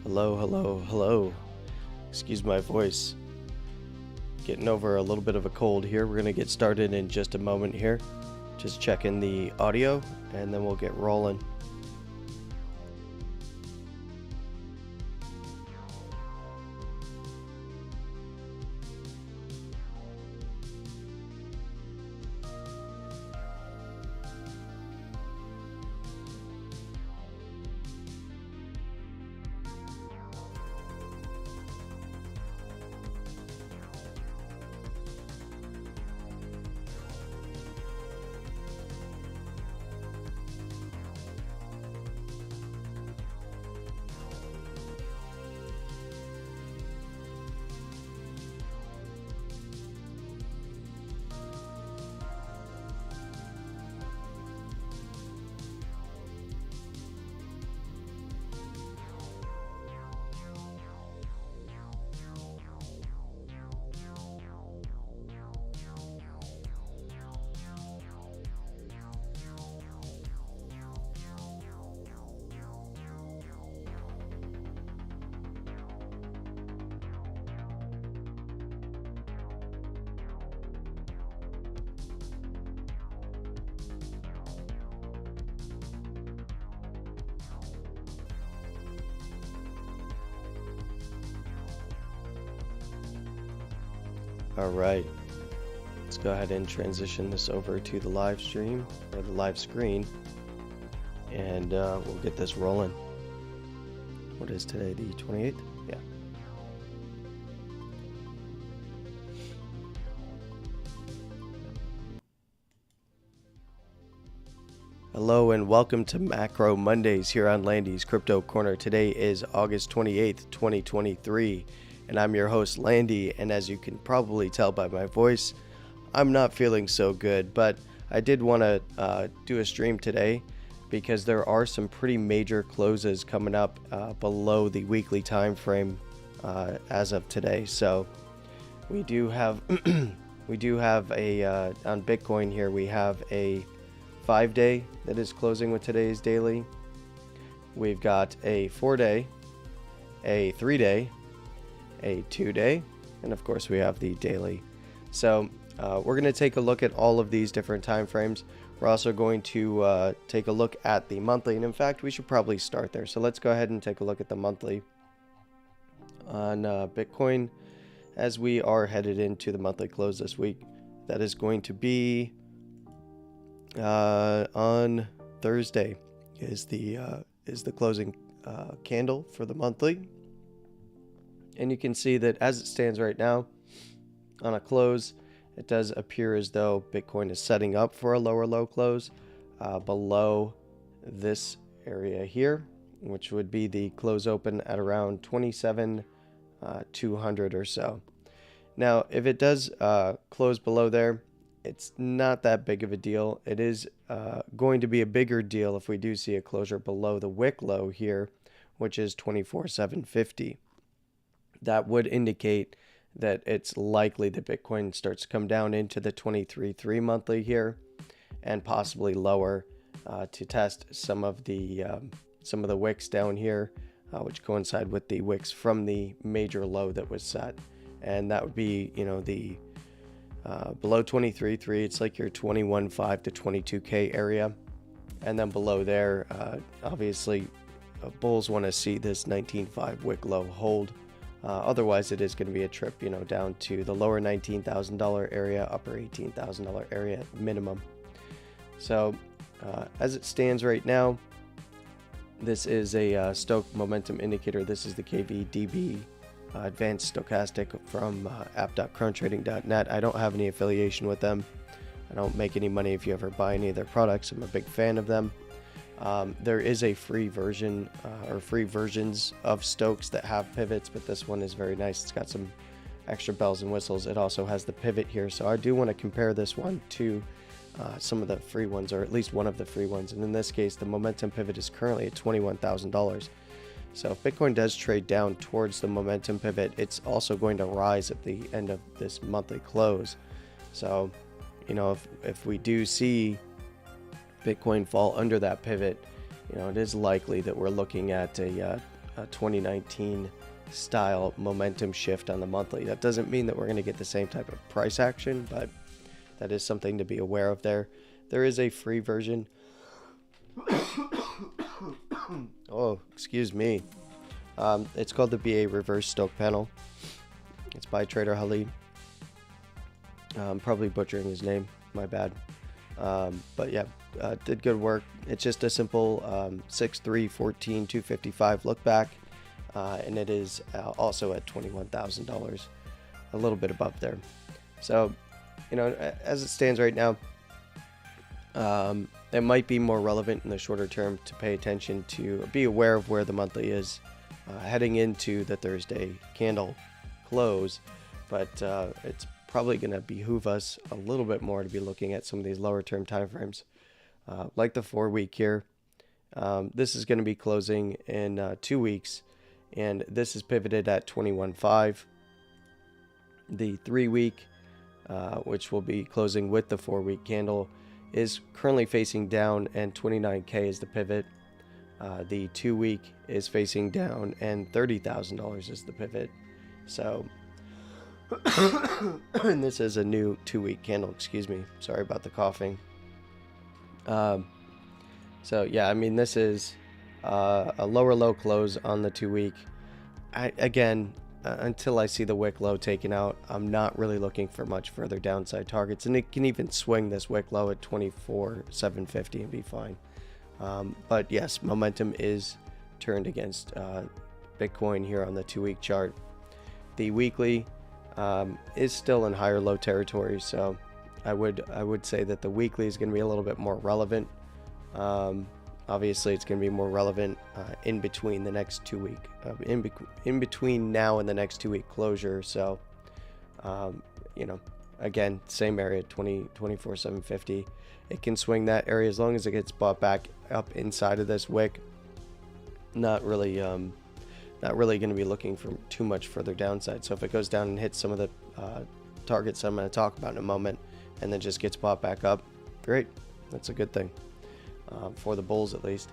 Hello, hello, hello. Excuse my voice. Getting over a little bit of a cold here. We're going to get started in just a moment here. Just checking the audio and then we'll get rolling. All right, let's go ahead and transition this over to the live stream or the live screen, and we'll get this rolling. What is today, the 28th? Yeah. Hello and welcome to Macro Mondays here on Landy's Crypto Corner. Today is August 28th, 2023. And I'm your host, Landy, and as you can probably tell by my voice, I'm not feeling so good, but I did want to do a stream today because there are some pretty major closes coming up below the weekly time frame as of today. So we do have on Bitcoin here, we have a 5-day that is closing with today's daily. We've got a 4-day, a 3-day, a 2-day, and of course we have the daily. So we're going to take a look at all of these different time frames. We're also going to take a look at the monthly, and in fact we should probably start there. So let's go ahead and take a look at the monthly on Bitcoin as we are headed into the monthly close this week. That is going to be on Thursday is the closing candle for the monthly. And you can see that as it stands right now on a close, it does appear as though Bitcoin is setting up for a lower low close below this area here, which would be the close open at around 27,200 or so. Now, if it does close below there, it's not that big of a deal. It is going to be a bigger deal if we do see a closure below the wick low here, which is 24,750. That would indicate that it's likely that Bitcoin starts to come down into the 23.3 monthly here and possibly lower to test some of the wicks down here, which coincide with the wicks from the major low that was set. And that would be, the below 23.3, it's like your 21.5 to 22K area. And then below there, obviously, bulls want to see this 19.5 wick low hold. Otherwise, it is going to be a trip, down to the lower $19,000 area, upper $18,000 area at minimum. So, as it stands right now, this is a Stoch momentum indicator. This is the KVDB advanced stochastic from app.crowntrading.net. I don't have any affiliation with them. I don't make any money if you ever buy any of their products. I'm a big fan of them. There is a free version or free versions of Stochs that have pivots, but this one is very nice. It's got some extra bells and whistles. It also has the pivot here. So I do want to compare this one to some of the free ones, or at least one of the free ones. And in this case, the momentum pivot is currently at $21,000. So if Bitcoin does trade down towards the momentum pivot, it's also going to rise at the end of this monthly close. So, if we do see Bitcoin fall under that pivot, it is likely that we're looking at a 2019 style momentum shift on the monthly. That doesn't mean that we're going to get the same type of price action, but that is something to be aware of there. There is a free version. Oh, excuse me. It's called the BA Reverse Stoke Panel. It's by Trader Halid. I'm probably butchering his name, my bad. But yeah, did good work. It's just a simple 6/3 14 255 look back, and it is also at $21,000, a little bit above there. So, you know, as it stands right now, it might be more relevant in the shorter term to pay attention to, be aware of where the monthly is heading into the Thursday candle close, but it's probably going to behoove us a little bit more to be looking at some of these lower term time frames, like the 4 week here. This is going to be closing in 2 weeks, and this is pivoted at 21.5. The 3 week, which will be closing with the 4 week candle, is currently facing down, and 29K is the pivot. The 2 week is facing down, and $30,000 is the pivot. So and this is a new 2 week candle, excuse me, sorry about the coughing. So yeah, I mean, this is a lower low close on the 2 week. Until I see the wick low taken out, I'm not really looking for much further downside targets, and it can even swing this wick low at 24,750 and be fine. But yes, momentum is turned against Bitcoin here on the 2 week chart. The weekly is still in higher low territory, so I would say that the weekly is going to be a little bit more relevant. Obviously, it's going to be more relevant in between the next 2 week, in between now and the next 2 week closure. So, you know, again, same area, 24,750. It can swing that area as long as it gets bought back up inside of this wick. Not really going to be looking for too much further downside. So if it goes down and hits some of the targets I'm going to talk about in a moment, and then just gets bought back up, great. That's a good thing. For the bulls at least.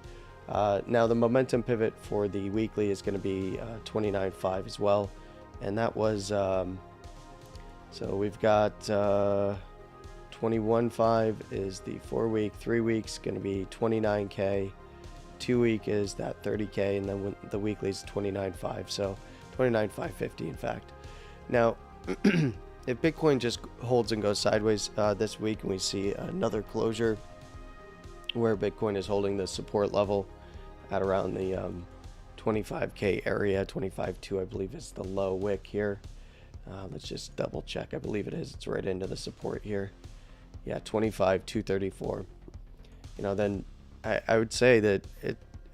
Now the momentum pivot for the weekly is going to be 29.5 as well, and that was so we've got 21.5 is the 4 week. 3 weeks going to be 29K. 2 week is that 30K, and then the weekly is 29.5, so 29,550 in fact. Now if Bitcoin just holds and goes sideways this week, and we see another closure where Bitcoin is holding the support level at around the 25K area, 25.2 I believe is the low wick here. Let's just double check. I believe it is. It's right into the support here. Yeah, 25,234. You know, then I would say that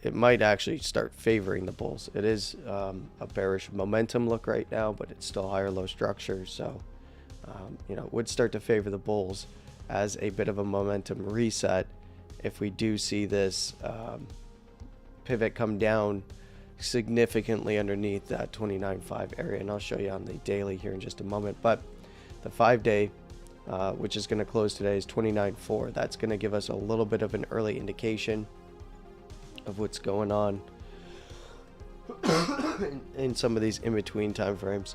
it might actually start favoring the bulls. It is a bearish momentum look right now, but it's still higher low structure. So, you know, it would start to favor the bulls as a bit of a momentum reset if we do see this pivot come down significantly underneath that 29.5 area, and I'll show you on the daily here in just a moment. But the 5-day, which is going to close today, is 29.4. That's going to give us a little bit of an early indication of what's going on in some of these in-between time frames.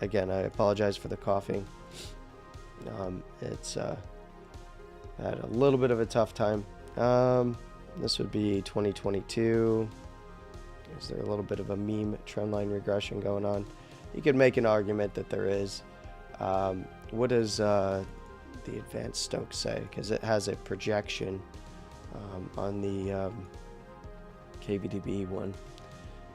Again, I apologize for the coughing. It's had a little bit of a tough time. This would be 2022. Is there a little bit of a meme trendline regression going on? You could make an argument that there is. What does the advanced Stoke say? Because it has a projection on the KVDB one.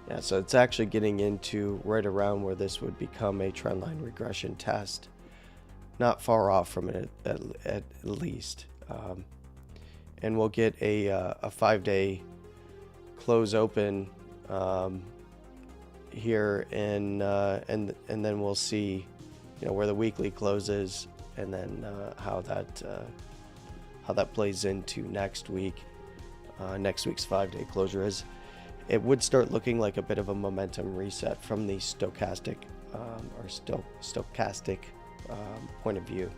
Yeah, so it's actually getting into right around where this would become a trendline regression test. Not far off from it at least. And we'll get a 5-day close open here, and then we'll see, you know, where the weekly closes, and then how that plays into next week. Next week's 5-day closure is. It would start looking like a bit of a momentum reset from the stochastic point of view.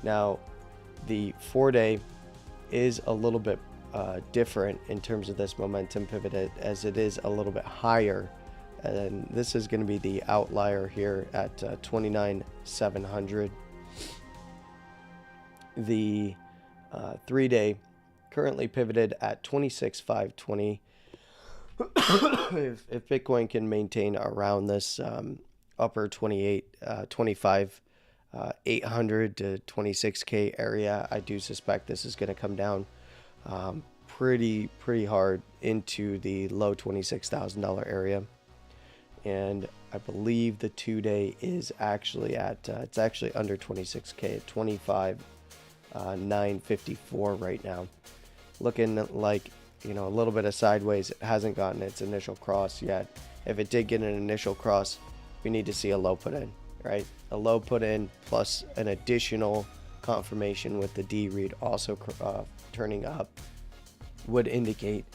Now, the 4-day is a little bit different in terms of this momentum pivot, as it is a little bit higher. And this is going to be the outlier here at 29,700. The 3-day currently pivoted at 26,520. if Bitcoin can maintain around this upper 800 to 26K area, I do suspect this is going to come down pretty hard into the low $26,000 area. And I believe the 2-day is actually at it's actually under 26K at 25,954 right now, looking like, you know, a little bit of sideways. It hasn't gotten its initial cross yet. If it did get an initial cross, we need to see a low put in, right? A low put in plus an additional confirmation with the D read also turning up would indicate,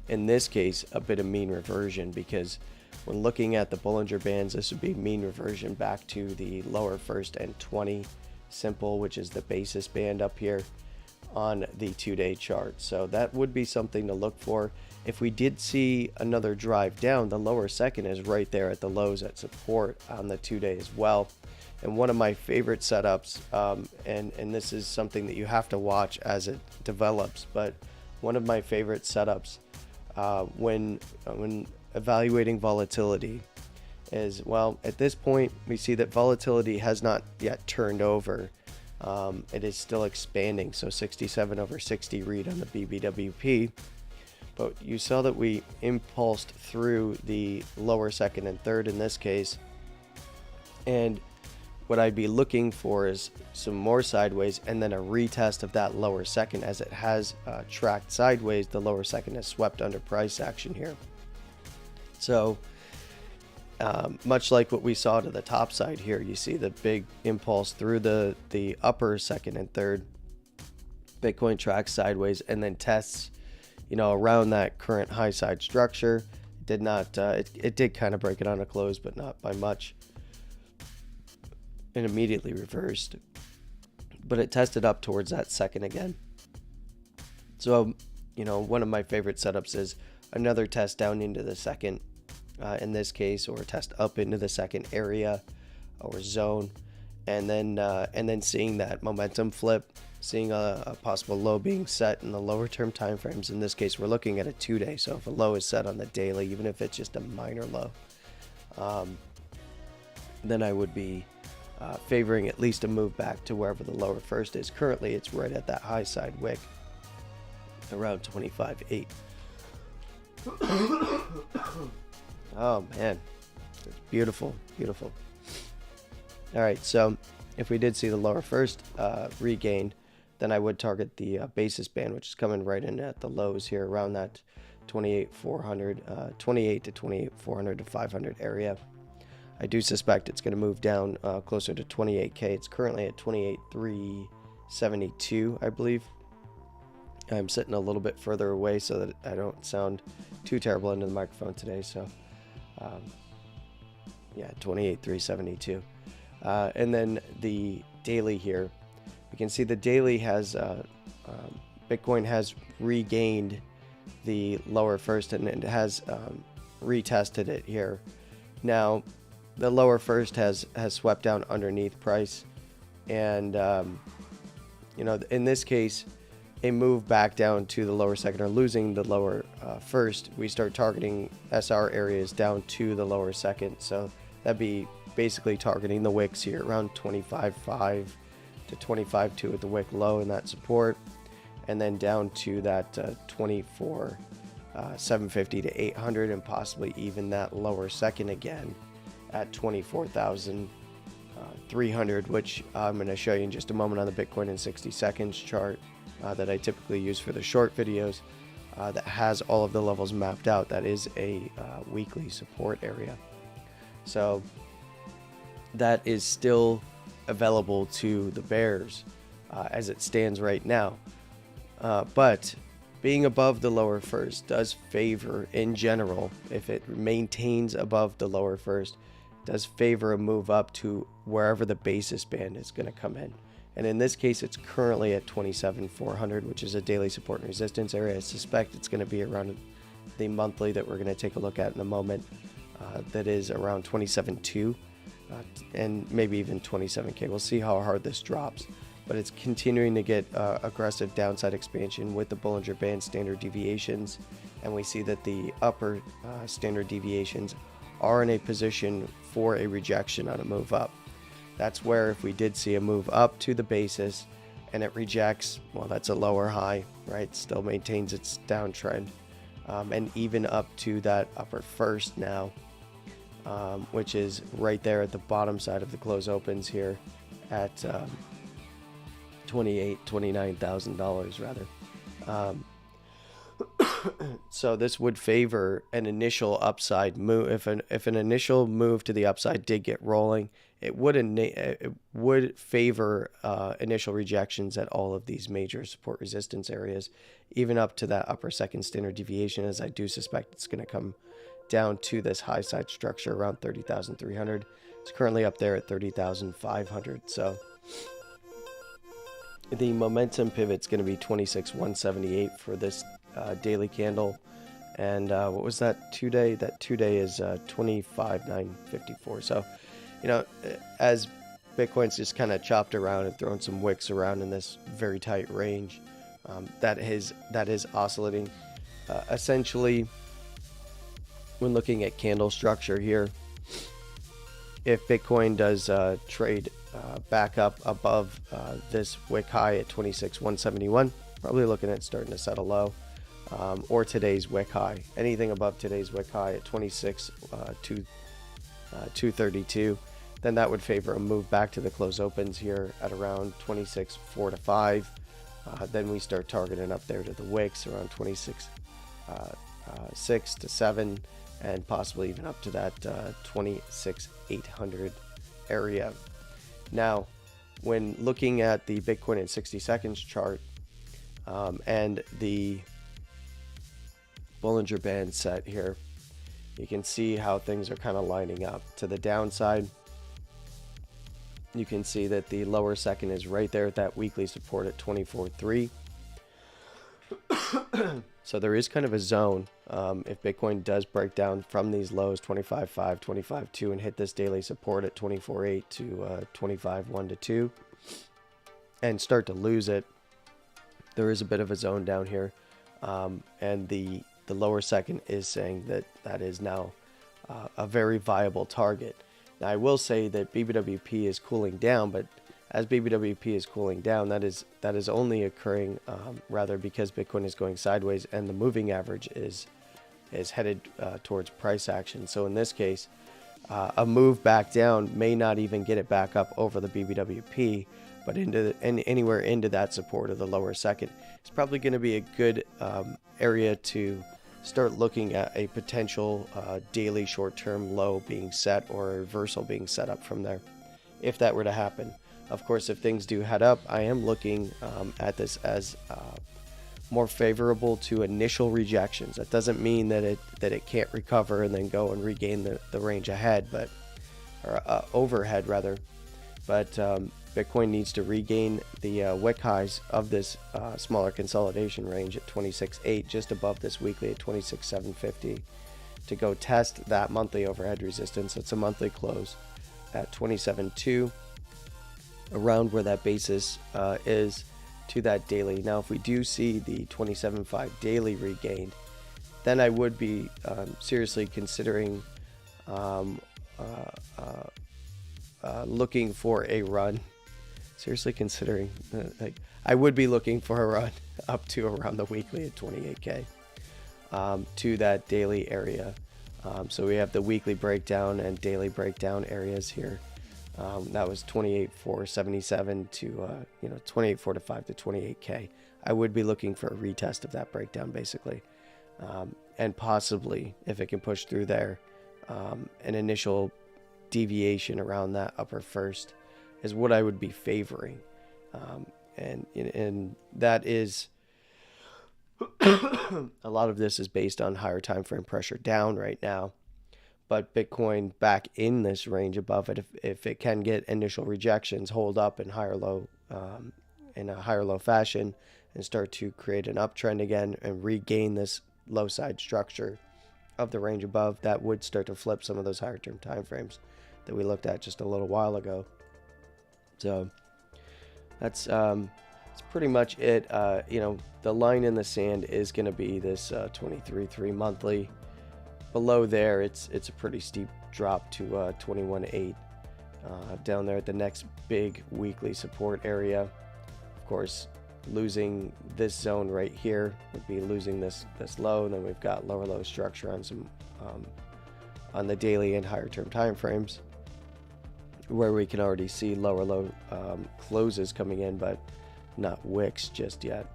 in this case, a bit of mean reversion, because when looking at the Bollinger Bands, this would be mean reversion back to the lower first and 20 simple, which is the basis band up here on the 2-day chart. So that would be something to look for. If we did see another drive down, the lower second is right there at the lows at support on the 2-day as well. And one of my favorite setups, and this is something that you have to watch as it develops, but one of my favorite setups when evaluating volatility is, well, at this point we see that volatility has not yet turned over. It is still expanding, so 67 over 60 read on the BBWP, but you saw that we impulsed through the lower second and third in this case, and what I'd be looking for is some more sideways and then a retest of that lower second. As it has tracked sideways, the lower second has swept under price action here. So much like what we saw to the top side here, you see the big impulse through the upper second and third. Bitcoin tracks sideways and then tests, you know, around that current high side structure. It did not, it did kind of break it on a close, but not by much. And immediately reversed, but it tested up towards that second again. So, you know, one of my favorite setups is another test down into the second in this case, or a test up into the second area or zone, and then seeing that momentum flip, seeing a possible low being set in the lower term time frames. In this case, we're looking at a 2-day, so if a low is set on the daily, even if it's just a minor low, then I would be favoring at least a move back to wherever the lower first is. Currently, it's right at that high side wick, around 25.8. Oh man, it's beautiful, beautiful. All right, so if we did see the lower first regained, then I would target the basis band, which is coming right in at the lows here, around that 28,400, 28 to 28,400 to 500 area. I do suspect it's going to move down closer to 28K. It's currently at 28,372, I believe. I'm sitting a little bit further away so that I don't sound too terrible into the microphone today. So, yeah, 28,372. And then the daily here, we can see the daily has, Bitcoin has regained the lower first, and it has retested it here. Now, the lower first has swept down underneath price, and you know, in this case, a move back down to the lower second, or losing the lower first, we start targeting SR areas down to the lower second. So that'd be basically targeting the wicks here around 25.5 to 25.2 at the wick low in that support, and then down to that 24,750 to 800, and possibly even that lower second again at 24,300, which I'm going to show you in just a moment on the Bitcoin in 60 seconds chart that I typically use for the short videos, that has all of the levels mapped out. That is a weekly support area. So that is still available to the bears as it stands right now. But being above the lower first does favor, in general, if it maintains above the lower first, does favor a move up to wherever the basis band is going to come in. And in this case, it's currently at 27,400, which is a daily support and resistance area. I suspect it's going to be around the monthly that we're going to take a look at in a moment. That is around 27.2 and maybe even 27K. We'll see how hard this drops. But it's continuing to get aggressive downside expansion with the Bollinger Band standard deviations. And we see that the upper standard deviations are in a position for a rejection on a move up. That's where if we did see a move up to the basis and it rejects, well, that's a lower high, right? Still maintains its downtrend. And even up to that upper first now, which is right there at the bottom side of the close opens here at $29,000 rather. So this would favor an initial upside move. If an initial move to the upside did get rolling, it would favor initial rejections at all of these major support resistance areas, even up to that upper second standard deviation, as I do suspect it's going to come down to this high side structure around 30,300. It's currently up there at 30,500. So the momentum pivot's going to be 26,178 for this daily candle. And what was that 2-day? That 2-day is 25,954. So, as Bitcoin's just kind of chopped around and thrown some wicks around in this very tight range, that is oscillating. Essentially, when looking at candle structure here, if Bitcoin does trade back up above this wick high at 26,171, probably looking at starting to set a low, or today's wick high. Anything above today's wick high at 26,232, then that would favor a move back to the close opens here at around 26,405. Then we start targeting up there to the wicks around 26,6 to 7, and possibly even up to that 26,800 area. Now, when looking at the Bitcoin in 60 seconds chart and the Bollinger Band set here, you can see how things are kind of lining up. To the downside, you can see that the lower second is right there at that weekly support at 24.3. So there is kind of a zone. If Bitcoin does break down from these lows, 25.5, 25.2, and hit this daily support at 24.8 to 25.1 to 2, and start to lose it, there is a bit of a zone down here. And the lower second is saying that that is now a very viable target. Now, I will say that BBWP is cooling down, but as BBWP is cooling down, that is only occurring rather because Bitcoin is going sideways and the moving average is headed towards price action. So in this case, a move back down may not even get it back up over the BBWP, but anywhere into that support of the lower second. It's probably going to be a good area to start looking at a potential daily short-term low being set or a reversal being set up from there, if that were to happen. Of course, if things do head up, I am looking at this as more favorable to initial rejections. That doesn't mean that it can't recover and then go and regain the range ahead, or overhead rather. But Bitcoin needs to regain the wick highs of this smaller consolidation range at 26.8, just above this weekly at 26.750, to go test that monthly overhead resistance. It's a monthly close at 27.2, around where that basis is to that daily. Now, if we do see the 27.5 daily regained, then I would be seriously considering looking for a run. Seriously considering, I would be looking for a run up to around the weekly at 28K to that daily area. So we have the weekly breakdown and daily breakdown areas here. That was 28,477 to 28,405 to 28K. I would be looking for a retest of that breakdown basically, and possibly if it can push through there, an initial deviation around that upper first is what I would be favoring, and that is a lot of this is based on higher time frame pressure down right now. But Bitcoin back in this range above it, if it can get initial rejections, hold up, and higher low in a higher low fashion and start to create an uptrend again and regain this low side structure of the range above, that would start to flip some of those higher term time frames that we looked at just a little while ago. So that's pretty much it. The line in the sand is going to be this 23.3 monthly. Below there, it's a pretty steep drop to 21.8 down there at the next big weekly support area. Of course, losing this zone right here would be losing this low, and then we've got lower low structure on some on the daily and higher term time frames, where we can already see lower low closes coming in, but not wicks just yet.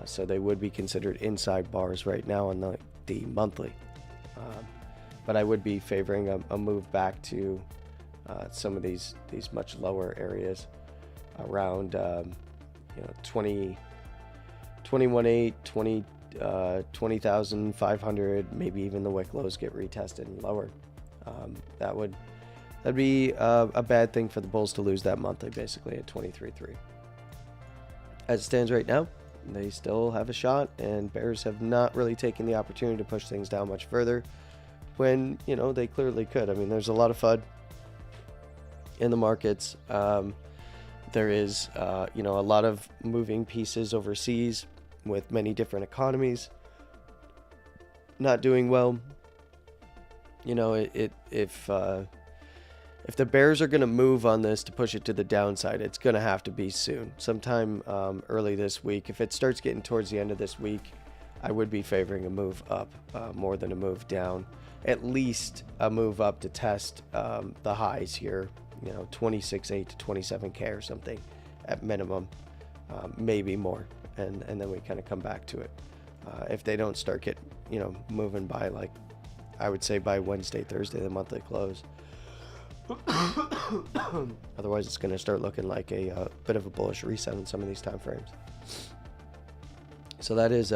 So they would be considered inside bars right now on the monthly. But I would be favoring a move back to some of these much lower areas around 21.8, 20,500, maybe even the wick lows get retested and lower. That'd be a bad thing for the bulls to lose that monthly, basically at 23.3. As it stands right now, they still have a shot, and bears have not really taken the opportunity to push things down much further when, they clearly could. I mean, there's a lot of FUD in the markets. There is, a lot of moving pieces overseas with many different economies not doing well. If the bears are going to move on this to push it to the downside, it's going to have to be soon, sometime early this week. If it starts getting towards the end of this week, I would be favoring a move up more than a move down. At least a move up to test the highs here, 26.8 to 27K or something at minimum, maybe more, and then we kind of come back to it. If they don't start moving by, like, I would say by Wednesday, Thursday, the monthly close. Otherwise, it's going to start looking like a bit of a bullish reset in some of these time frames. So that is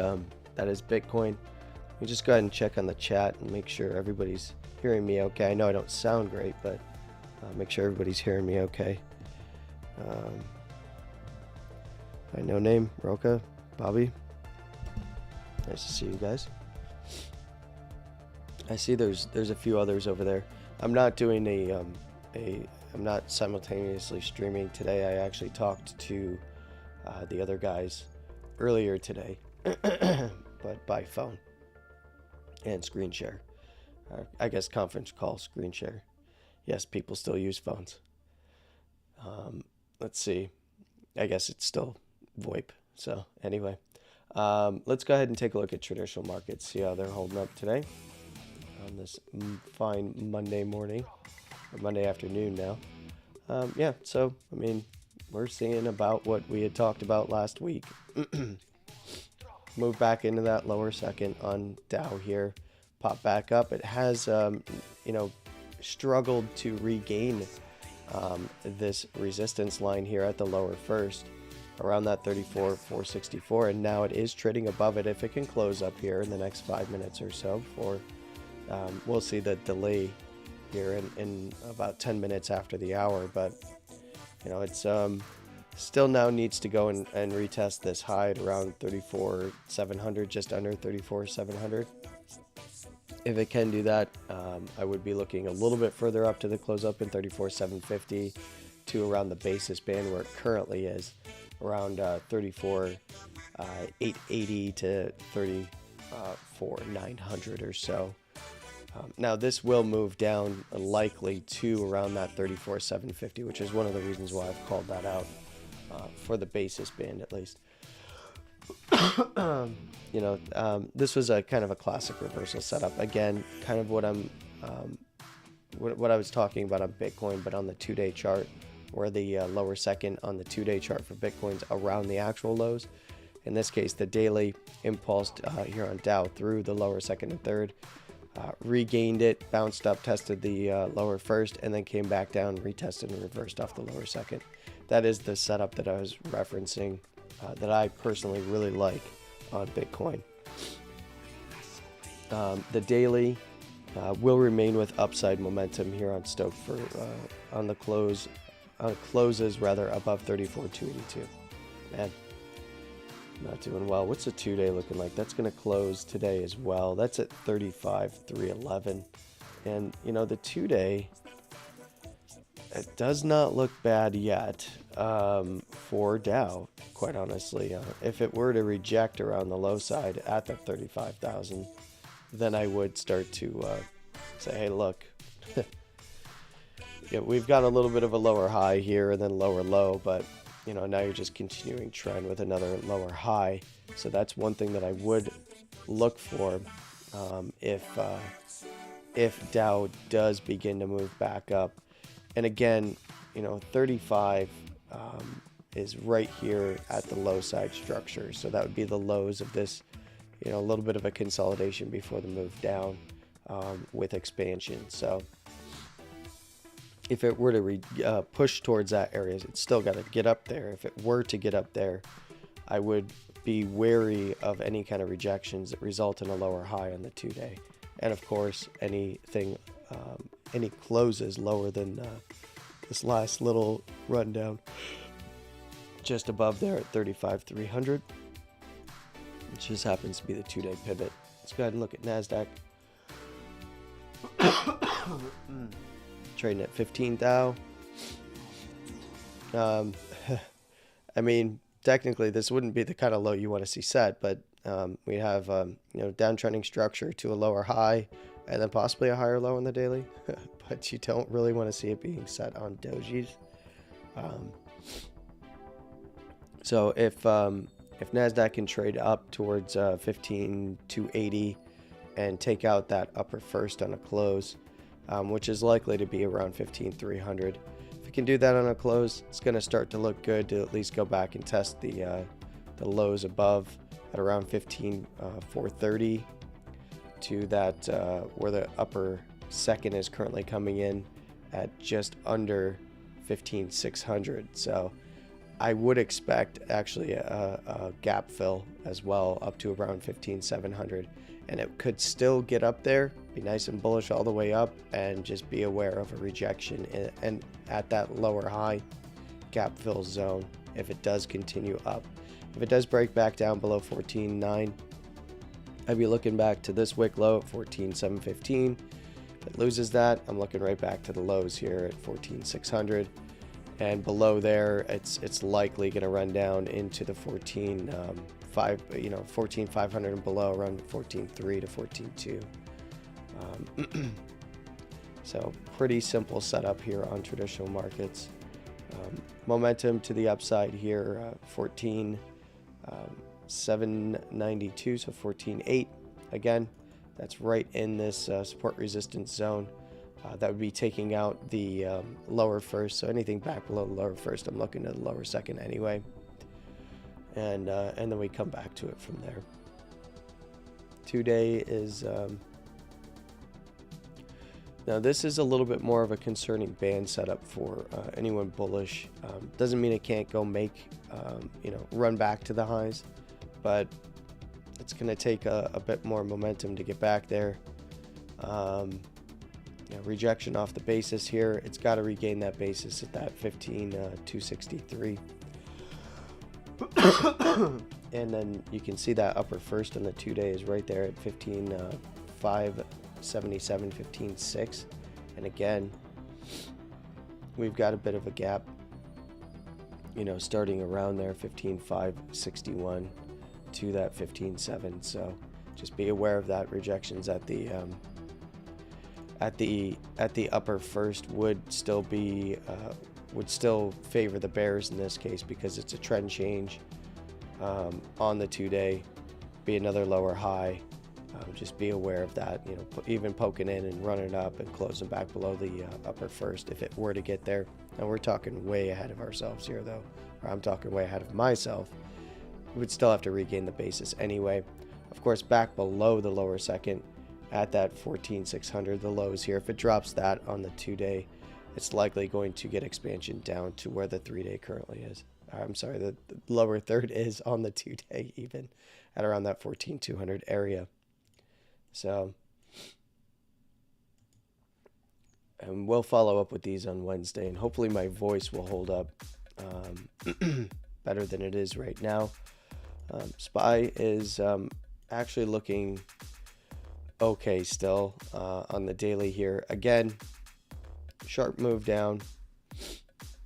Bitcoin. Let me just go ahead and check on the chat and make sure everybody's hearing me okay. I know I don't sound great, but make sure everybody's hearing me okay. No name, Roka, Bobby. Nice to see you guys. I see there's a few others over there. I'm not doing I'm not simultaneously streaming today. I actually talked to the other guys earlier today, but by phone and screen share. I guess conference call, screen share. Yes, people still use phones. Let's see. I guess it's still VoIP. So anyway, let's go ahead and take a look at traditional markets, see how they're holding up today on this fine Monday morning, or Monday afternoon now. So, I mean, we're seeing about what we had talked about last week. Move back into that lower second on Dow here, pop back up. It has, struggled to regain this resistance line here at the lower first, around that 34,464, and now it is trading above it. If it can close up here in the next 5 minutes or so, we'll see the delay here in about 10 minutes after the hour, but it's still now needs to go and retest this high at around 34,700, just under 34,700. If it can do that, I would be looking a little bit further up to the close up in 34,750 to around the basis band where it currently is, around 34,880 to 34,900 or so. Now this will move down likely to around that 34,750, which is one of the reasons why I've called that out for the basis band at least. This was a kind of a classic reversal setup. Again, kind of what I was talking about on Bitcoin, but on the 2-day chart, where the lower second on the 2-day chart for Bitcoin's around the actual lows. In this case, the daily impulsed here on Dow through the lower second and third. Regained it, bounced up, tested the lower first, and then came back down, retested, and reversed off the lower second. That is the setup that I was referencing that I personally really like on Bitcoin. The daily will remain with upside momentum here on Stoke for on the close closes rather above 34,282. Man, not doing well. What's the 2-day looking like? That's going to close today as well. That's at 35,311. And, you know, the 2-day, it does not look bad yet for Dow, quite honestly. If it were to reject around the low side at the 35,000, then I would start to say, hey, look, yeah, we've got a little bit of a lower high here and then lower low, but you know, now you're just continuing trend with another lower high. So that's one thing that I would look for if Dow does begin to move back up. And again, you know, 35 is right here at the low side structure. So that would be the lows of this, you know, a little bit of a consolidation before the move down with expansion. So if it were to push towards that area, it's still got to get up there. If it were to get up there, I would be wary of any kind of rejections that result in a lower high on the 2-day. And of course, anything, any closes lower than this last little rundown, just above there at 35,300, which just happens to be the 2-day pivot. Let's go ahead and look at NASDAQ. Trading at 15 Dow. I mean, technically this wouldn't be the kind of low you want to see set, but we have you know, downtrending structure to a lower high and then possibly a higher low on the daily, but you don't really want to see it being set on dojis. So if NASDAQ can trade up towards 15,280 and take out that upper first on a close, which is likely to be around 15,300. If you can do that on a close, it's going to start to look good to at least go back and test the lows above at around 15,430 to that where the upper second is currently coming in at just under 15,600. So I would expect actually a gap fill as well up to around 15,700. And it could still get up there, be nice and bullish all the way up, and just be aware of a rejection and at that lower high gap fill zone if it does continue up. If it does break back down below 14.9, I'd be looking back to this wick low at 14,715. If it loses that, I'm looking right back to the lows here at 14,600. And below there, it's likely going to run down into the 14,500 and below, around 14.3 to 14.2. So pretty simple setup here on traditional markets. Momentum to the upside here, 14,792, so 14.8. Again, that's right in this support resistance zone. That would be taking out the lower first, so anything back below the lower first, I'm looking at the lower second anyway. And then we come back to it from there. 2-day is now this is a little bit more of a concerning band setup for anyone bullish. Doesn't mean it can't go make you know, run back to the highs, but it's going to take a bit more momentum to get back there. You know, rejection off the basis here, it's got to regain that basis at that 15,263. And then you can see that upper first on the 2-day is right there at 15,577, 15.6. And again, we've got a bit of a gap, you know, starting around there, 15,561 to that 15.7. So just be aware of that. Rejections at the upper first would still favor the bears in this case, because it's a trend change on the 2-day, be another lower high. Just be aware of that, you know, even poking in and running up and closing back below the upper first if it were to get there. Now we're talking way ahead of ourselves here though, or I'm talking way ahead of myself. We would still have to regain the basis anyway. Of course, back below the lower second at that 14,600, the lows here, if it drops that on the 2-day, it's likely going to get expansion down to where the 3-day currently is. I'm sorry, the lower third is on the 2-day, even at around that 14,200 area. So And we'll follow up with these on Wednesday, and hopefully my voice will hold up better than it is right now. SPY is actually looking okay still on the daily here. Again, sharp move down,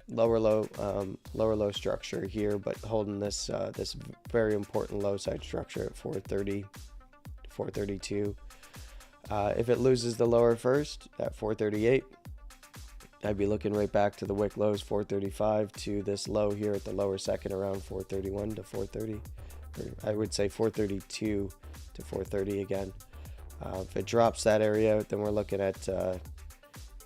lower low structure here, but holding this this very important low side structure at 430, 432. If it loses the lower first at 438, I'd be looking right back to the wick lows 435 to this low here at the lower second around 431 to 430. Or I would say 432 to 430 again. If it drops that area, then we're looking at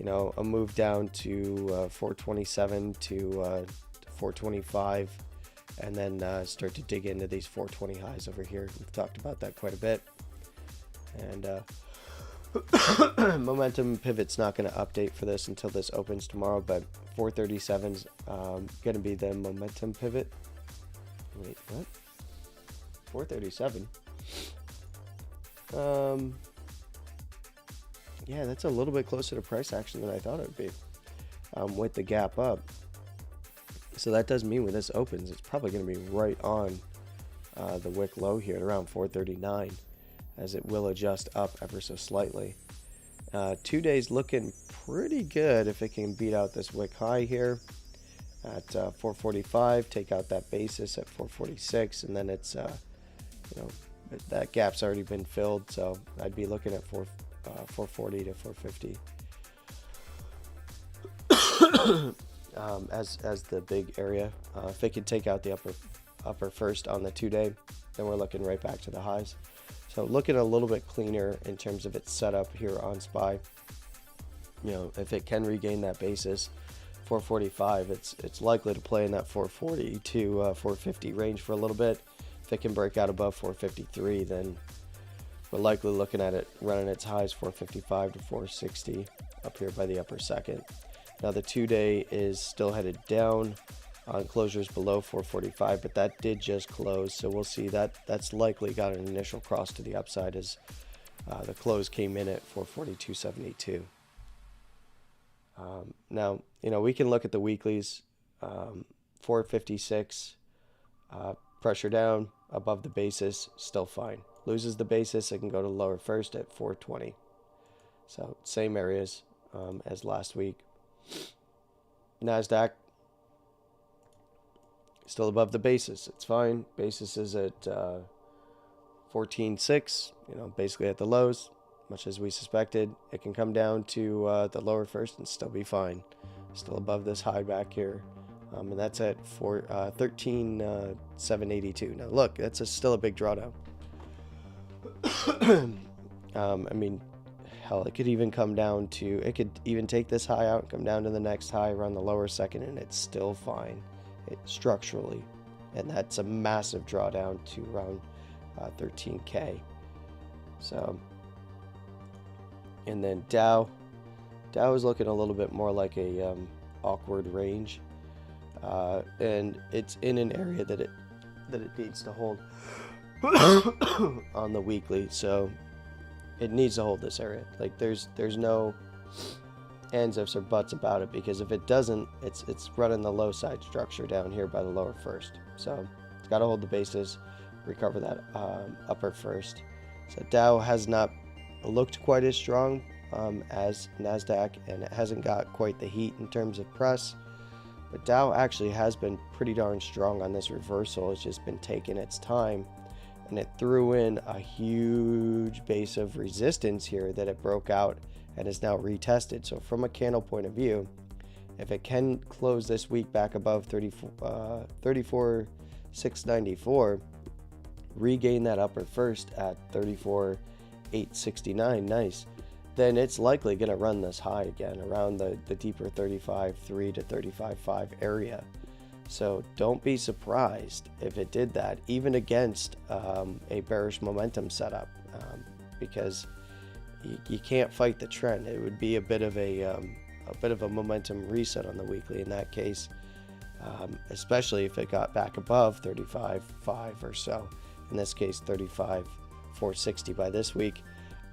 you know, a move down to 427 to 425, and then start to dig into these 420 highs over here. We've talked about that quite a bit. And momentum pivot's not going to update for this until this opens tomorrow, but 437's going to be the momentum pivot. Wait, what? 437? Yeah, that's a little bit closer to price action than I thought it would be, with the gap up. So that does mean when this opens, it's probably going to be right on the wick low here at around 439, as it will adjust up ever so slightly. 2 days looking pretty good if it can beat out this wick high here at 445, take out that basis at 446, and then it's you know, that gap's already been filled, so I'd be looking at 440 to 450 as the big area. If it could take out the upper first on the 2 day, then we're looking right back to the highs. So looking a little bit cleaner in terms of its setup here on SPY. You know, if it can regain that basis 445, it's likely to play in that 440 to 450 range for a little bit. If it can break out above 453, then we're likely looking at it running its highs 455 to 460 up here by the upper second. Now the 2 day is still headed down on closures below 445, but that did just close, so we'll see that that's likely got an initial cross to the upside as the close came in at 442.72. Now, you know, we can look at the weeklies. 456 pressure down above the basis, still fine. Loses the basis, it can go to lower first at 420. So same areas as last week. NASDAQ still above the basis, it's fine. Basis is at 14.6, you know, basically at the lows, much as we suspected. It can come down to the lower first and still be fine. Still above this high back here. And that's at 13,782. Now look, that's still a big drawdown. I mean, hell, it could even come down to, it could even take this high out and come down to the next high around the lower second, and it's still fine structurally. And that's a massive drawdown to around 13K. So, and then Dow is looking a little bit more like a awkward range, and it's in an area that it needs to hold on the weekly. So it needs to hold this area. Like there's no ands, ifs, or buts about it, because if it doesn't, it's running the low side structure down here by the lower first. So it's got to hold the basis, recover that upper first. So Dow has not looked quite as strong as NASDAQ, and it hasn't got quite the heat in terms of press. But Dow actually has been pretty darn strong on this reversal. It's just been taking its time, and it threw in a huge base of resistance here that it broke out and is now retested. So from a candle point of view, if it can close this week back above 34,694, regain that upper first at 34,869, nice, then it's likely going to run this high again around the deeper 35.3 to 35.5 area. So don't be surprised if it did that, even against a bearish momentum setup, because you can't fight the trend. It would be a bit of a momentum reset on the weekly in that case, especially if it got back above 35.5 or so. In this case, 35.460 by this week.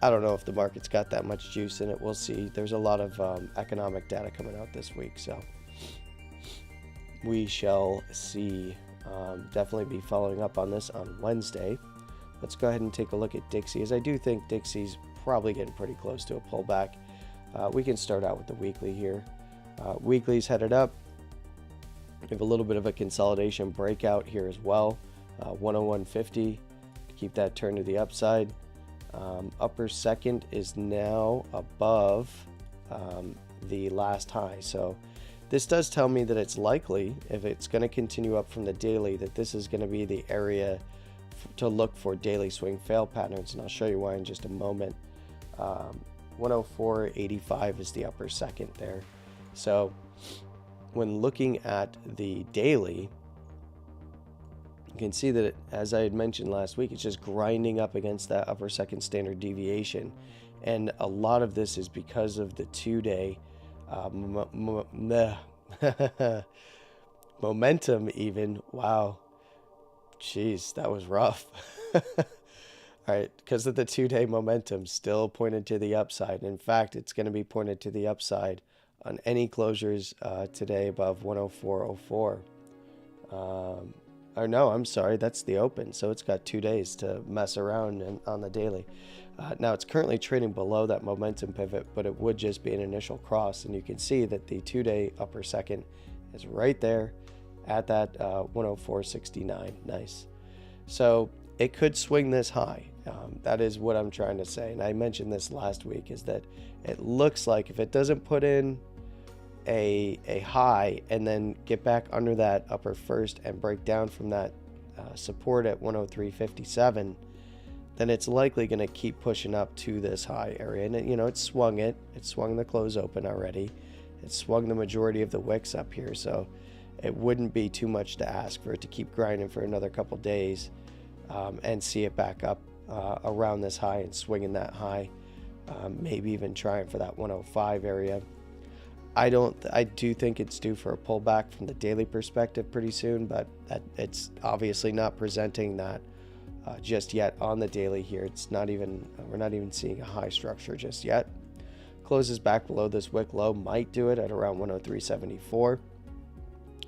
I don't know if the market's got that much juice in it. We'll see. There's a lot of economic data coming out this week, so we shall see. Definitely be following up on this on Wednesday. Let's go ahead and take a look at Dixie, as I do think Dixie's probably getting pretty close to a pullback. We can start out with the weekly here. Weekly's headed up. We have a little bit of a consolidation breakout here as well. 101.50. Keep that turn to the upside. Upper second is now above the last high. So this does tell me that it's likely, if it's going to continue up from the daily, that this is going to be the area to look for daily swing fail patterns. And I'll show you why in just a moment. 104.85 is the upper second there. So when looking at the daily, you can see that, as I had mentioned last week, it's just grinding up against that upper second standard deviation. And a lot of this is because of the 2-day momentum even. Wow. Jeez, that was rough. All right, because of the 2-day momentum still pointed to the upside. In fact, it's going to be pointed to the upside on any closures today above 104.04. Or no, I'm sorry, that's the open. So it's got 2 days to mess around on the daily. Now it's currently trading below that momentum pivot, but it would just be an initial cross. And you can see that the 2-day upper second is right there at that 104.69. Nice. So it could swing this high. That is what I'm trying to say. And I mentioned this last week, is that it looks like if it doesn't put in a high and then get back under that upper first and break down from that support at 103.57, then it's likely going to keep pushing up to this high area. And it swung the close open already. It swung the majority of the wicks up here, so it wouldn't be too much to ask for it to keep grinding for another couple days and see it back up around this high and swinging that high, maybe even trying for that 105 area. I do think it's due for a pullback from the daily perspective pretty soon, but it's obviously not presenting that just yet on the daily here. We're not even seeing a high structure just yet. Closes back below this wick low, might do it at around 103.74.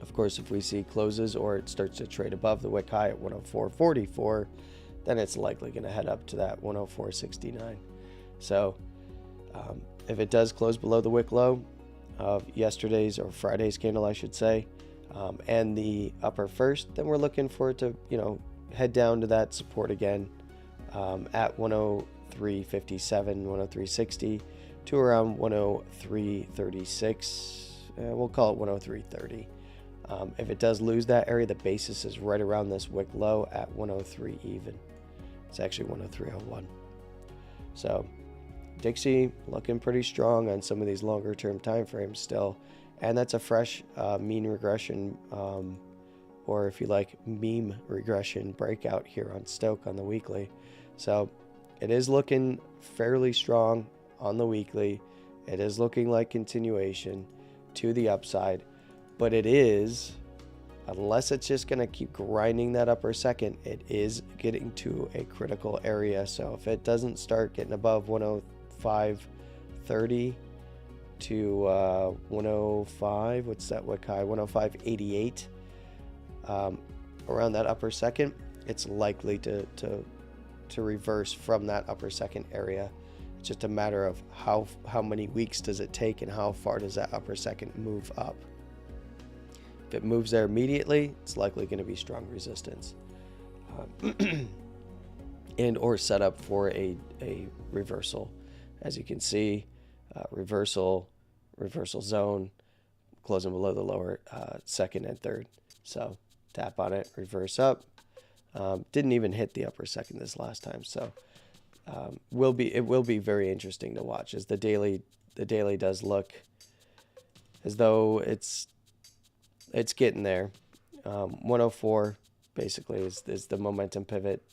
Of course, if we see closes or it starts to trade above the wick high at 104.44, then it's likely going to head up to that 104.69. So if it does close below the wick low of yesterday's or Friday's candle, I should say, and the upper first, then we're looking for it to, head down to that support again at 103.57, 103.60 to around 103.36. We'll call it 103.30. If it does lose that area, the basis is right around this wick low at 103 even. It's actually 103.01. So Dixie looking pretty strong on some of these longer term time frames still, and that's a fresh mean regression, or if you like, meme regression breakout here on Stoke on the weekly. So it is looking fairly strong on the weekly. It is looking like continuation to the upside, but it is, unless it's just going to keep grinding that upper second, it is getting to a critical area. So if it doesn't start getting above 105.30 to 105, what's that wick high, 105.88, around that upper second, it's likely to reverse from that upper second area. It's just a matter of how many weeks does it take and how far does that upper second move up. If it moves there immediately, it's likely going to be strong resistance and or set up for a reversal. As you can see, reversal zone, closing below the lower second and third. So tap on it, reverse up. Didn't even hit the upper second this last time. So it will be very interesting to watch, as the daily does look as though it's getting there. 104 basically is the momentum pivot,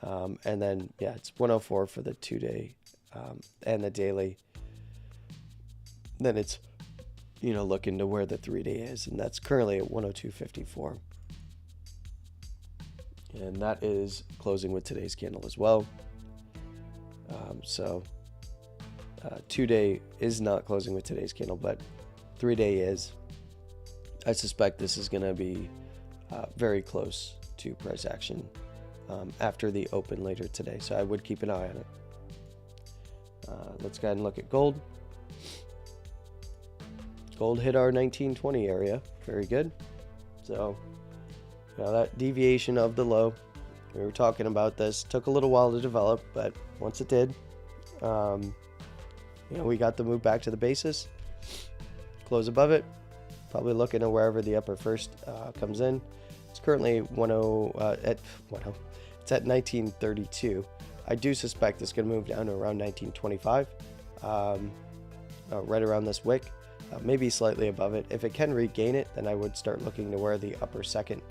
and then it's 104 for the 2-day and the daily. Then it's looking to where the 3-day is, and that's currently at 102.54. And that is closing with today's candle as well. So 2-day is not closing with today's candle, but 3-day is. I suspect this is going to be very close to price action after the open later today, so I would keep an eye on it. Let's go ahead and look at gold. Gold hit our 1920 area. Very good. So that deviation of the low, we were talking about this, took a little while to develop, but once it did, we got the move back to the basis, close above it, probably looking at wherever the upper first comes in. It's currently it's at 1932. I do suspect it's going to move down to around 1925, right around this wick, maybe slightly above it. If it can regain it, then I would start looking to where the upper second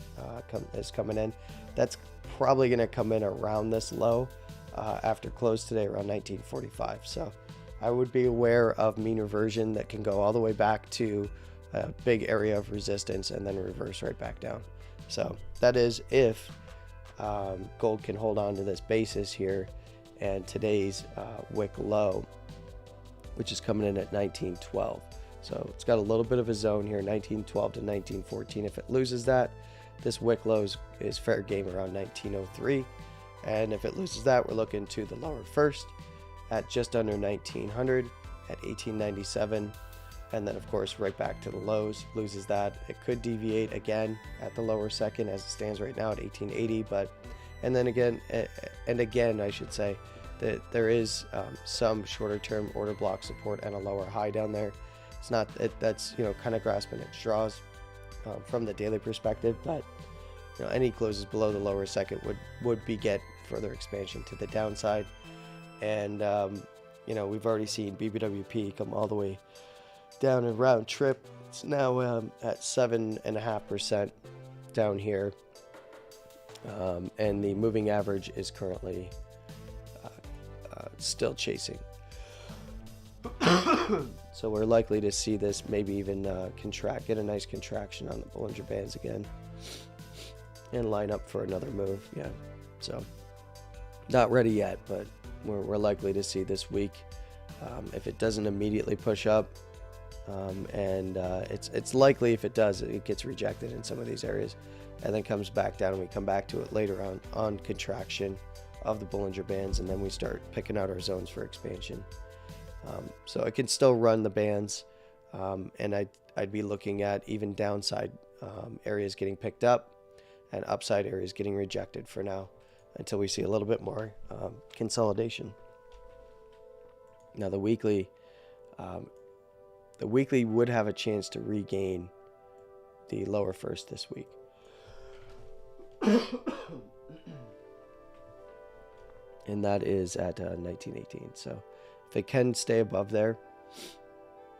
is coming in. That's probably going to come in around this low after close today, around 1945. So I would be aware of mean reversion that can go all the way back to a big area of resistance and then reverse right back down. So that is if gold can hold on to this basis here and today's wick low, which is coming in at 1912. So it's got a little bit of a zone here, 1912 to 1914. If it loses that, this wick low is fair game around 1903. And if it loses that, we're looking to the lower first at just under 1900 at 1897. And then of course right back to the lows. Loses that, it could deviate again at the lower second as it stands right now at 1880. And again I should say that there is some shorter term order block support and a lower high down there. It's not that's kind of grasping at straws from the daily perspective, but any closes below the lower second would beget further expansion to the downside. And we've already seen BBWP come all the way down and round trip. It's now at 7.5% down here, and the moving average is currently still chasing. So we're likely to see this maybe even get a nice contraction on the Bollinger Bands again and line up for another move. Yeah, so not ready yet, but we're likely to see this week. If it doesn't immediately push up, and it's likely if it does, it gets rejected in some of these areas and then comes back down, and we come back to it later on contraction of the Bollinger Bands, and then we start picking out our zones for expansion. So it can still run the bands, and I'd be looking at even downside areas getting picked up and upside areas getting rejected for now until we see a little bit more consolidation. Now the weekly would have a chance to regain the lower first this week. And that is at 1918. So if it can stay above there,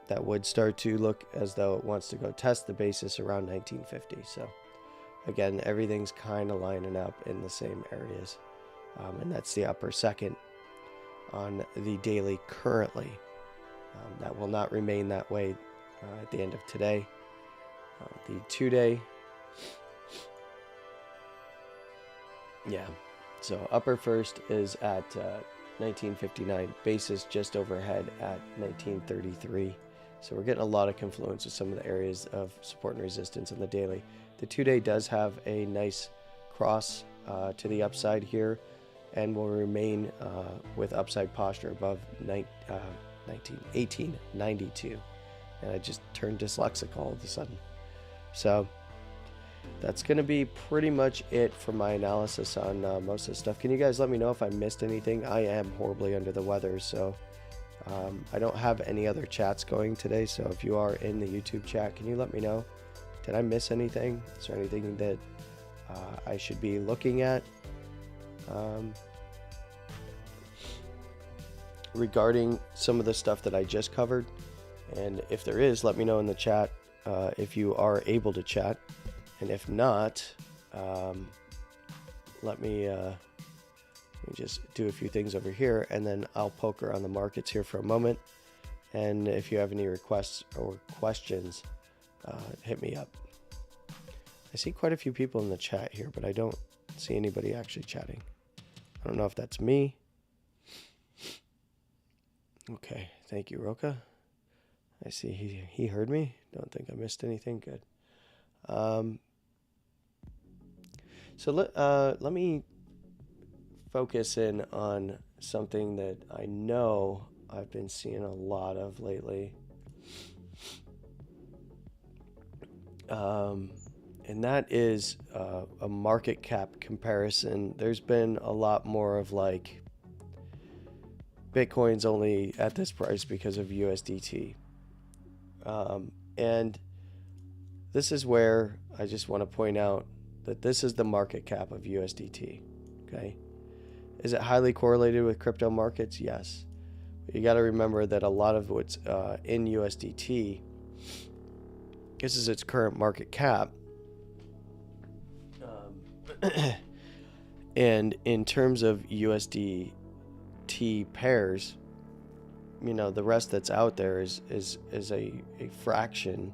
that would start to look as though it wants to go test the basis around 1950. So again, everything's kind of lining up in the same areas. And that's the upper second on the daily currently. That will not remain that way at the end of today. The 2-day, so upper first is at 1959, basis just overhead at 1933. So we're getting a lot of confluence with some of the areas of support and resistance in the daily. The 2-day does have a nice cross to the upside here, and will remain with upside posture above 1892. And I just turned dyslexic all of a sudden. So that's going to be pretty much it for my analysis on most of this stuff. Can you guys let me know if I missed anything? I am horribly under the weather, so I don't have any other chats going today. So if you are in the YouTube chat, can you let me know? Did I miss anything? Is there anything that I should be looking at regarding some of the stuff that I just covered? And if there is, let me know in the chat if you are able to chat. And if not, let me just do a few things over here, and then I'll poke around the markets here for a moment. And if you have any requests or questions, hit me up. I see quite a few people in the chat here, but I don't see anybody actually chatting. I don't know if that's me. Okay, thank you, Roka. I see he heard me. Don't think I missed anything. Good. Um, so let me focus in on something that I know I've been seeing a lot of lately. And that is a market cap comparison. There's been a lot more of like Bitcoin's only at this price because of USDT. And this is where I just want to point out that this is the market cap of USDT. Okay. Is it highly correlated with crypto markets? Yes. But you got to remember that a lot of what's in USDT, this is its current market cap. And in terms of USDT pairs, the rest that's out there is a fraction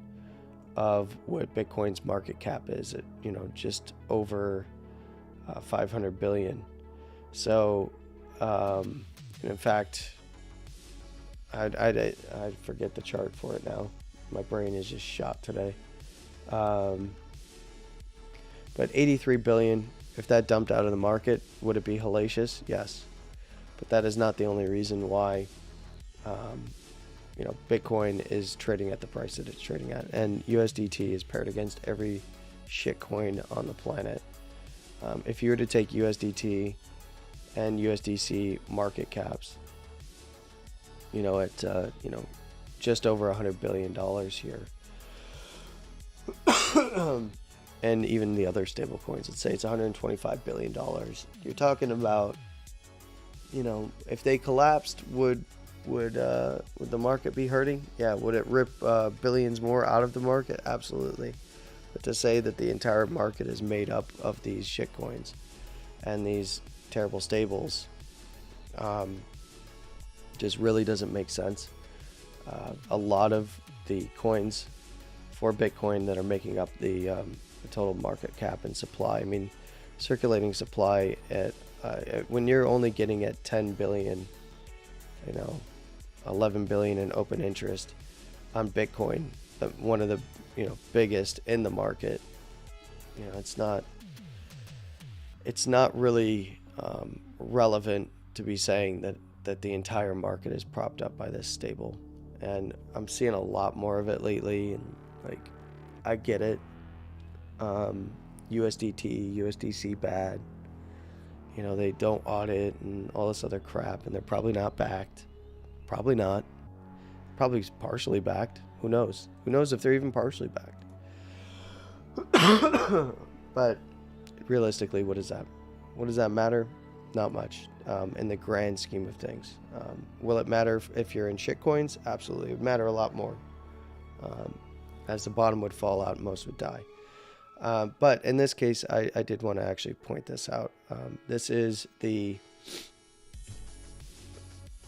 of what Bitcoin's market cap is at, just over 500 billion. So, in fact, I'd forget the chart for it now. My brain is just shot today. But 83 billion, if that dumped out of the market, would it be hellacious? Yes. But that is not the only reason why, Bitcoin is trading at the price that it's trading at. And USDT is paired against every shitcoin on the planet. If you were to take USDT and USDC market caps, at, just over $100 billion here. And even the other stable coins, let's say it's $125 billion. You're talking about, if they collapsed, would the market be hurting? Yeah. Would it rip billions more out of the market? Absolutely. But to say that the entire market is made up of these shitcoins and these terrible stables just really doesn't make sense. A lot of the coins for Bitcoin that are making up the total market cap and supply. I mean, circulating supply at when you're only getting at 10 billion, 11 billion in open interest on Bitcoin, one of the biggest in the market. It's not really relevant to be saying that the entire market is propped up by this stable. And I'm seeing a lot more of it lately, and I get it. USDT, USDC bad. They don't audit and all this other crap, and they're probably not backed. Probably not. Probably partially backed. Who knows? Who knows if they're even partially backed? But realistically, what does that matter? Not much in the grand scheme of things. Will it matter if you're in shitcoins? Absolutely. It would matter a lot more. As the bottom would fall out, most would die. But in this case, I did want to actually point this out. This is the...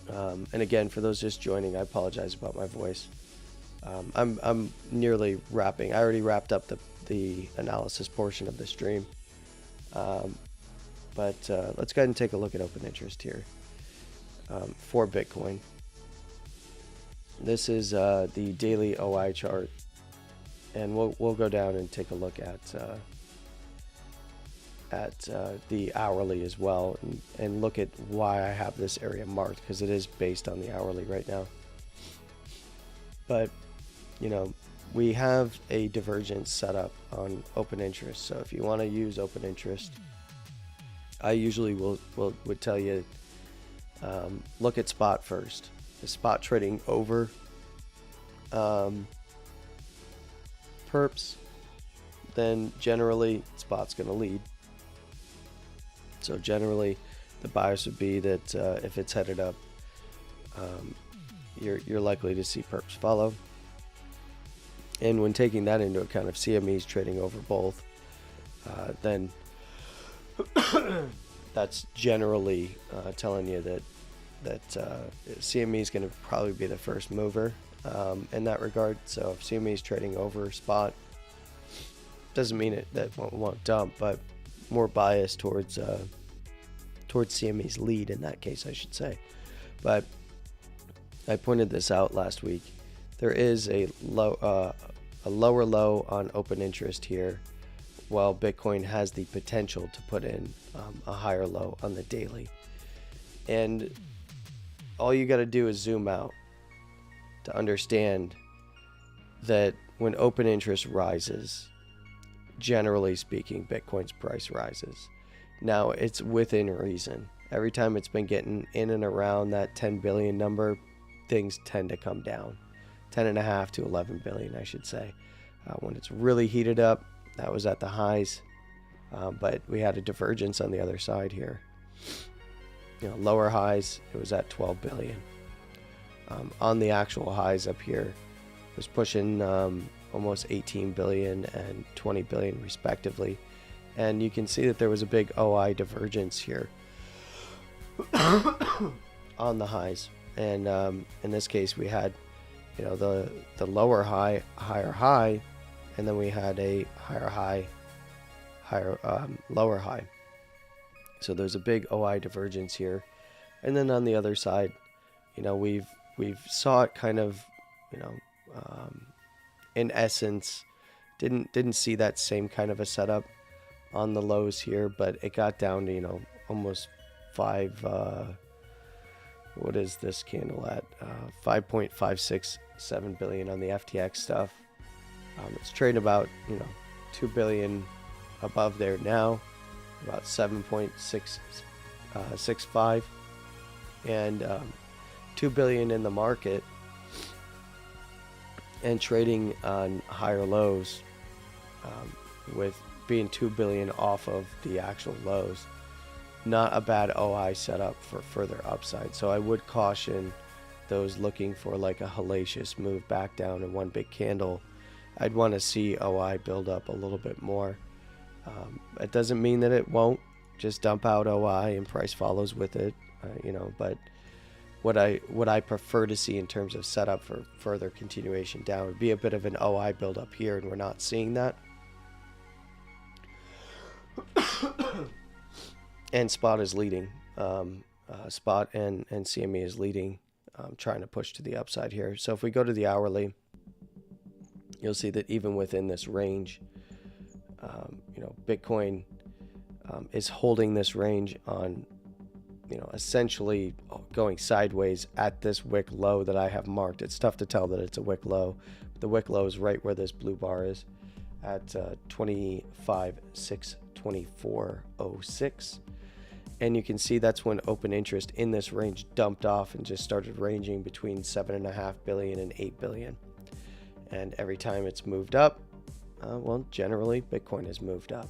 and again, for those just joining, I apologize about my voice. I'm nearly wrapping. I already wrapped up the analysis portion of the stream. But let's go ahead and take a look at open interest here for Bitcoin. This is the daily OI chart, and we'll go down and take a look at the hourly as well, and look at why I have this area marked, because it is based on the hourly right now. But we have a divergence set up on open interest. So if you want to use open interest, I usually would tell you look at spot first. Is spot trading over perps? Then generally spot's going to lead. So generally the bias would be that if it's headed up, you're likely to see perps follow. And when taking that into account, if CME's trading over both, then that's generally telling you that CME is going to probably be the first mover in that regard. So if CME is trading over spot, doesn't mean that won't dump, but more biased towards CME's lead in that case, I should say. But I pointed this out last week. There is a lower low on open interest here, while Bitcoin has the potential to put in a higher low on the daily. And all you got to do is zoom out to understand that when open interest rises, generally speaking, Bitcoin's price rises. Now, it's within reason. Every time it's been getting in and around that 10 billion number, things tend to come down. 10.5 to 11 billion, I should say. When it's really heated up, that was at the highs, but we had a divergence on the other side here. Lower highs, it was at 12 billion. On the actual highs up here, it was pushing almost 18 billion and 20 billion respectively. And you can see that there was a big OI divergence here on the highs. And in this case, we had, the lower high, higher high, and then we had a higher high, lower high. So there's a big OI divergence here. And then on the other side, we've saw it kind of, in essence, didn't see that same kind of a setup on the lows here, but it got down to, almost 5, what is this candle at? 5.567 billion on the FTX stuff. It's trading about, 2 billion above there now, about 7.665, and 2 billion in the market, and trading on higher lows, with being 2 billion off of the actual lows. Not a bad OI setup for further upside. So I would caution those looking for like a hellacious move back down in one big candle. I'd want to see OI build up a little bit more. It doesn't mean that it won't just dump out OI and price follows with it, but what I prefer to see in terms of setup for further continuation down would be a bit of an OI build up here, and we're not seeing that. And spot is leading. Spot and CME is leading, trying to push to the upside here. So if we go to the hourly, you'll see that even within this range, Bitcoin is holding this range on, essentially going sideways at this wick low that I have marked. It's tough to tell that it's a wick low. The wick low is right where this blue bar is at 25,624.06. And you can see that's when open interest in this range dumped off and just started ranging between 7.5 billion and 8 billion. And every time it's moved up, generally Bitcoin has moved up.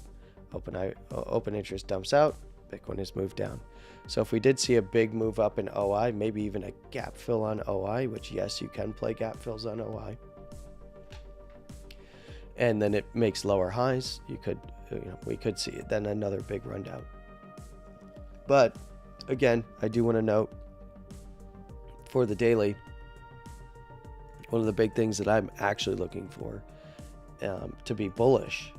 Open interest dumps out, Bitcoin has moved down. So if we did see a big move up in OI, maybe even a gap fill on OI, which yes, you can play gap fills on OI, and then it makes lower highs, we could see it, then another big rundown. But again, I do want to note for the daily, one of the big things that I'm actually looking for to be bullish.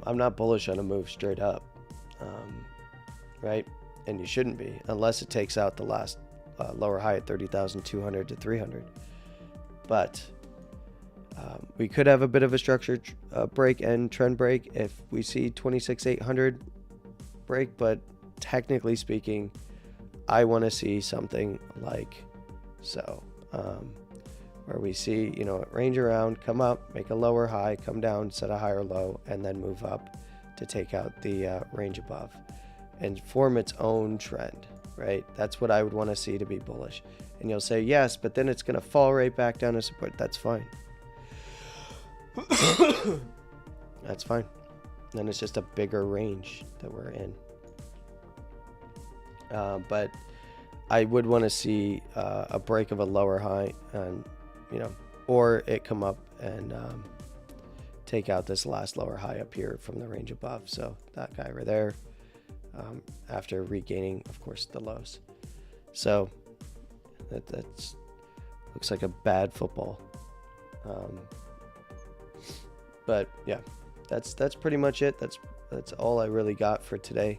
I'm not bullish on a move straight up, right? And you shouldn't be, unless it takes out the last lower high at 30,200 to 300. But we could have a bit of a structured break and trend break if we see 26,800 break, but technically speaking, I want to see something like so, where we see, it range around, come up, make a lower high, come down, set a higher low, and then move up to take out the range above and form its own trend, right? That's what I would want to see to be bullish. And you'll say, yes, but then it's going to fall right back down to support. That's fine. That's fine. Then it's just a bigger range that we're in. But I would want to see a break of a lower high, and or it come up and take out this last lower high up here from the range above. So that guy right there, after regaining, of course, the lows. So that's looks like a bad football. But yeah, that's pretty much it. That's all I really got for today.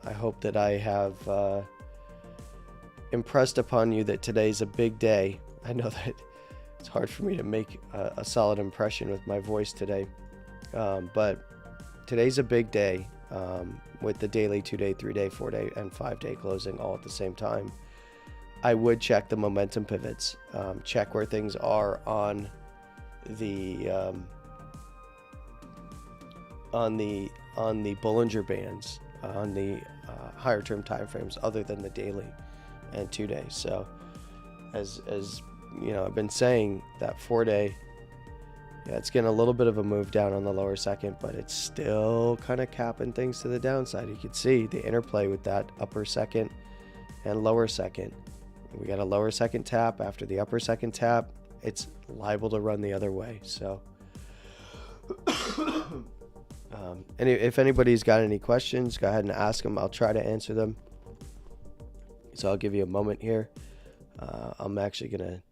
I hope that I have impressed upon you that today's a big day. I know that it's hard for me to make a solid impression with my voice today, but today's a big day with the daily 2-day, 3-day, 4-day, and 5-day closing all at the same time. I would check the momentum pivots, check where things are on the Bollinger Bands, on the higher term time frames other than the daily and 2-day. So as you know, I've been saying that 4-day, yeah, it's getting a little bit of a move down on the lower second, but it's still kind of capping things to the downside. You can see the interplay with that upper second and lower second. We got a lower second tap. After the upper second tap, it's liable to run the other way. So and if anybody's got any questions, go ahead and ask them. I'll try to answer them. So I'll give you a moment here. I'm actually gonna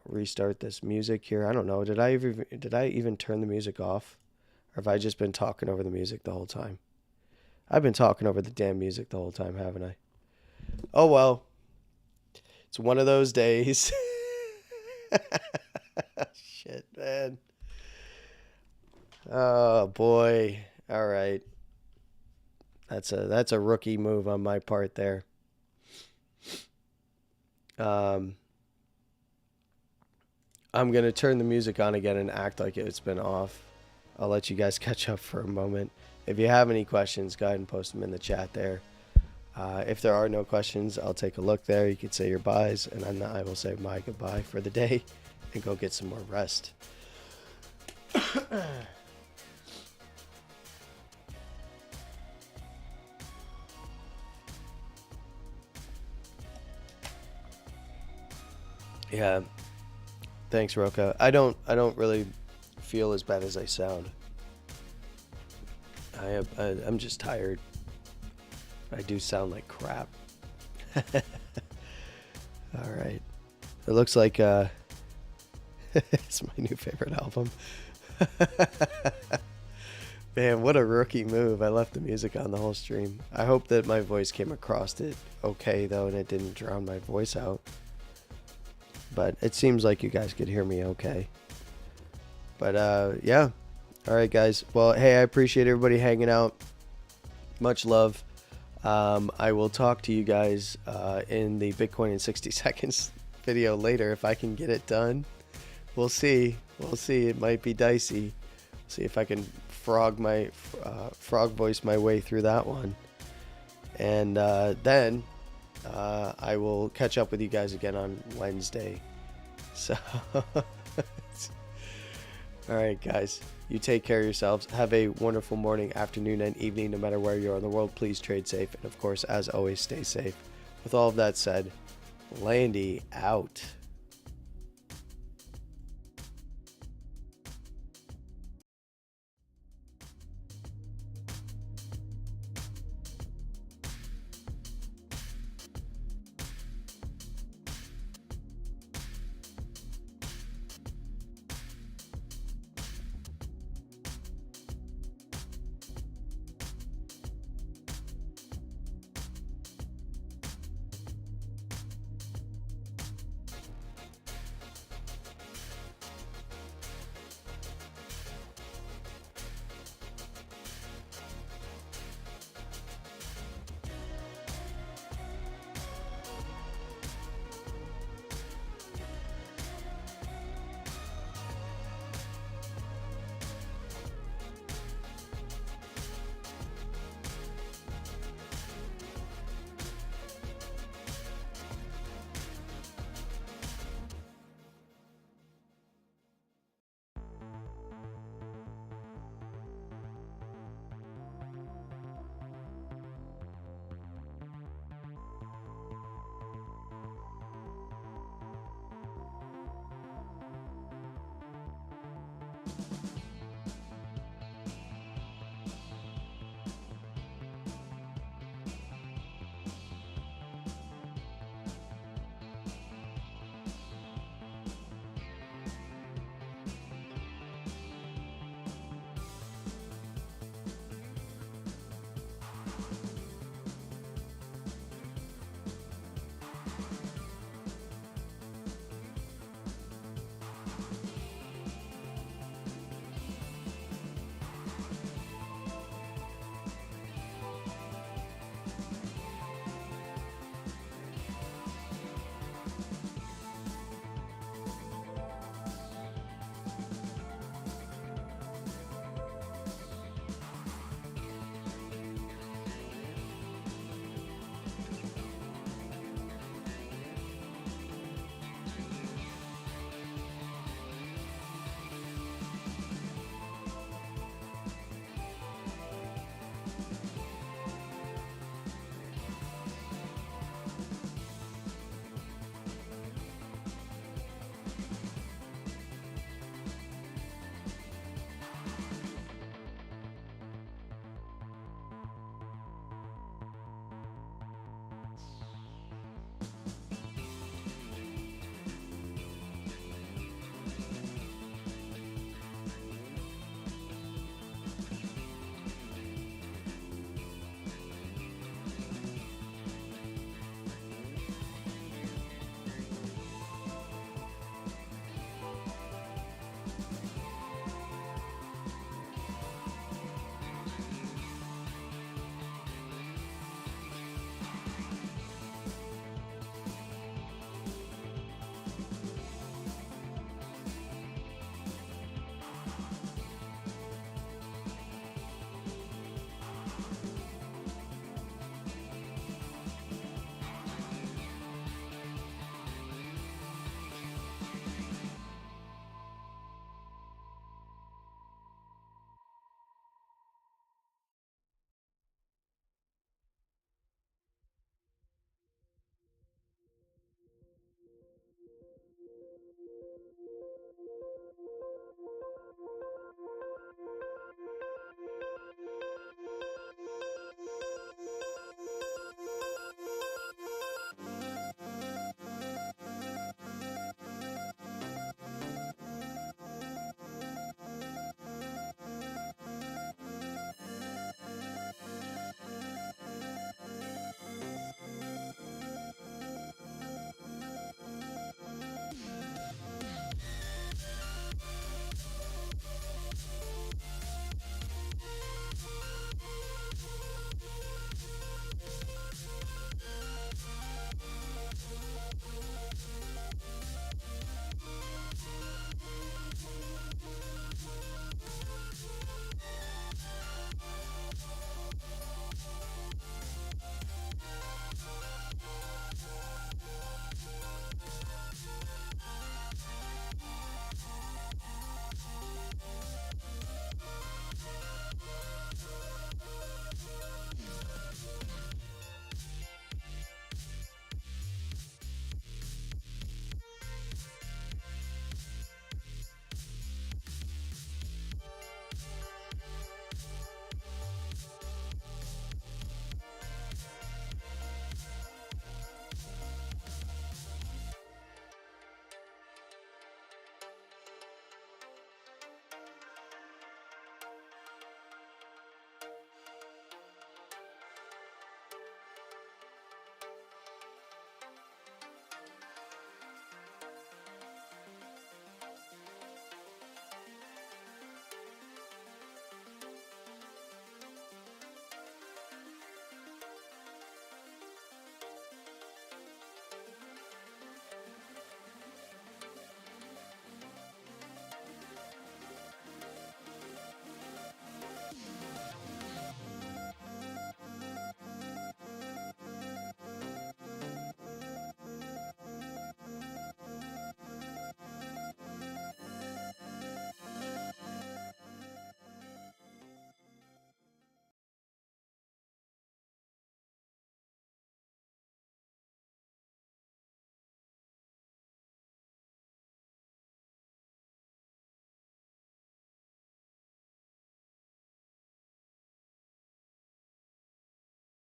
restart this music here. I don't know. Did I even turn the music off, or have I just been talking over the music the whole time? I've been talking over the damn music the whole time, haven't I? Oh well. It's one of those days. Shit, man. Oh boy. All right. That's a rookie move on my part there. I'm gonna turn the music on again and act like it's been off. I'll let you guys catch up for a moment. If you have any questions, go ahead and post them in the chat there. If there are no questions, I'll take a look there. You can say your byes, and then I will say my goodbye for the day and go get some more rest. Yeah. Thanks, Roka. I don't really feel as bad as I sound. I'm just tired. I do sound like crap. All right. It looks like it's my new favorite album. Man, what a rookie move. I left the music on the whole stream. I hope that my voice came across it okay, though, and it didn't drown my voice out. But it seems like you guys could hear me okay. But, yeah. All right, guys. Well, hey, I appreciate everybody hanging out. Much love. I will talk to you guys in the Bitcoin in 60 seconds video later if I can get it done. We'll see. We'll see. It might be dicey. See if I can frog voice my way through that one. And then I will catch up with you guys again on Wednesday. So, all right, guys. You take care of yourselves. Have a wonderful morning, afternoon, and evening, no matter where you are in the world. Please trade safe. And, of course, as always, stay safe. With all of that said, Landy out.